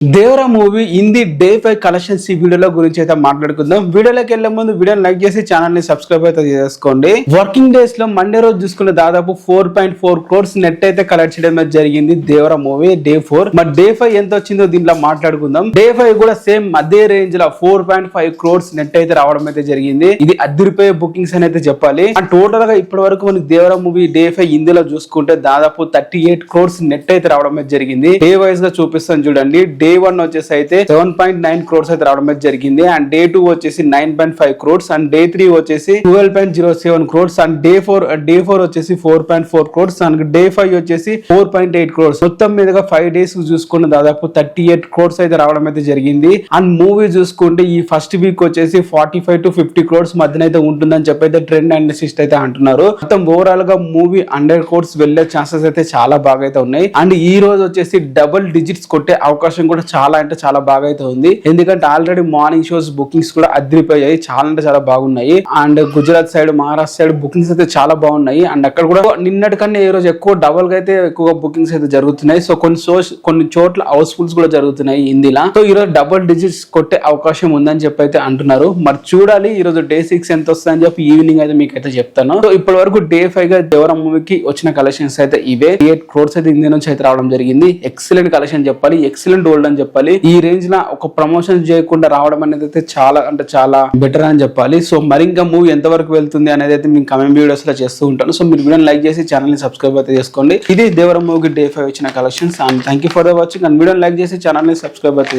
Devara movie Hindi day 5 collections ఈ వీడియోలో గురించి అయితే మాట్లాడుకుందాం. వీడియోలోకి వెళ్లే ముందు వీడియోని లైక్ చేసి ఛానల్ ని సబ్స్క్రైబ్ అయితే చేసుకోండి. వర్కింగ్ డేస్ లో మండే రోజు చూసుకున్న దాదాపు 4.4 crores నెట్ అయితే కలెక్ట్ చేయడం జరిగింది దేవరా మూవీ డే 4. మరి డే 5 ఎంత వచ్చిందో దీంట్లో మాట్లాడుకుందాం. డే 5 కూడా సేమ్ అదే రేంజ్ లో 4.5 crores నెట్ అయితే రావడం అయితే జరిగింది. ఇది అదిరిపోయే బుకింగ్స్ అని అయితే చెప్పాలి. అండ్ టోటల్ గా ఇప్పటి వరకు మనకి దేవరా మూవీ డే 5 హిందీలో చూసుకుంటే దాదాపు 38 crores నెట్ అయితే రావడం అయితే జరిగింది. డే వైజ్ గా చూపిస్తాను చూడండి. డే 1 వచ్చేసి అయితే 7.9 crores అయితే రావడం అయితే జరిగింది. అండ్ డే 2 వచ్చేసి 9.5 crores అండ్ డే 3 వచ్చేసి 12.07 crores అండ్ డే 4 వచ్చేసి 4.4 crores అండ్ డే 5 వచ్చేసి 4.8 crores. మొత్తం మీదుగా 5 డేస్ చూసుకున్న దాదాపు 38 crores అయితే రావడం అయితే జరిగింది. అండ్ మూవీ చూసుకుంటే ఈ ఫస్ట్ వీక్ వచ్చేసి 45 to 50 crores మధ్యన అయితే ఉంటుందని చెప్పి అయితే ట్రెండ్ అనలిస్ట్ అయితే అంటున్నారు. మొత్తం ఓవరాల్ గా మూవీ 100 crores వెళ్లే ఛాన్సెస్ అయితే చాలా బాగా అయితే ఉన్నాయి. అండ్ ఈ రోజు వచ్చేసి డబుల్ డిజిట్స్ కొట్టే అవకాశం కూడా చాలా అంటే చాలా బాగా అయితే ఉంది. ఎందుకంటే ఆల్రెడీ మార్నింగ్ షోస్ బుకింగ్స్ కూడా అదిరిపోయాయి, చాలా అంటే చాలా బాగున్నాయి. And Gujarat side, Maharashtra side bookings అయితే చాలా బాగున్నాయి. అండ్ అక్కడ కూడా నిన్నటి కన్నా ఈ రోజు ఎక్కువ డబుల్ గా అయితే ఎక్కువ బుకింగ్స్ అయితే జరుగుతున్నాయి. సో కొన్ని చోట్ల హౌస్ఫుల్స్ కూడా జరుగుతున్నాయి హిందీలా. సో ఈ రోజు డబుల్ డిజిట్స్ కొట్టే అవకాశం ఉందని చెప్పి అయితే అంటున్నారు. మరి చూడాలి ఈ రోజు డే 6 ఎంత వస్తుందని చెప్పి ఈవినింగ్ అయితే మీకు అయితే చెప్తాను. సో ఇప్పటి వరకు డే 5 గా దేవరా మూవీకి వచ్చిన కలెక్షన్స్ అయితే ఇవే. 8 crores అయితే హిందీ నుంచి అయితే రావడం జరిగింది. ఎక్సలెంట్ కలెక్షన్ చెప్పాలి, ఎక్సలెంట్ హోల్డ్ అని చెప్పాలి. ఈ రేంజ్ లో ఒక ప్రమోషన్ చేయకుండా రావడం అనేది అయితే చాలా అంటే చాలా బెటర్ అని చెప్పాలి. సో మరి ఇంకా మూవీ ఎంత వరకు వెళ్తుంది అనేది అయితే మీకు కమెంట్ వీడియోస్ లో చేస్తూ ఉంటాను. సో మీరు వీడియోని లైక్ చేసి ఛానల్ ని సబ్స్క్రైబ్ అయితే చేసుకోండి. ఇది దేవరా మూవీకి డే 5 వచ్చిన collections. And thank you for the watching. And వీడియోని లైక్ చేసి ఛానల్ ని సబ్స్క్రైబ్ అయితే చేసుకోండి.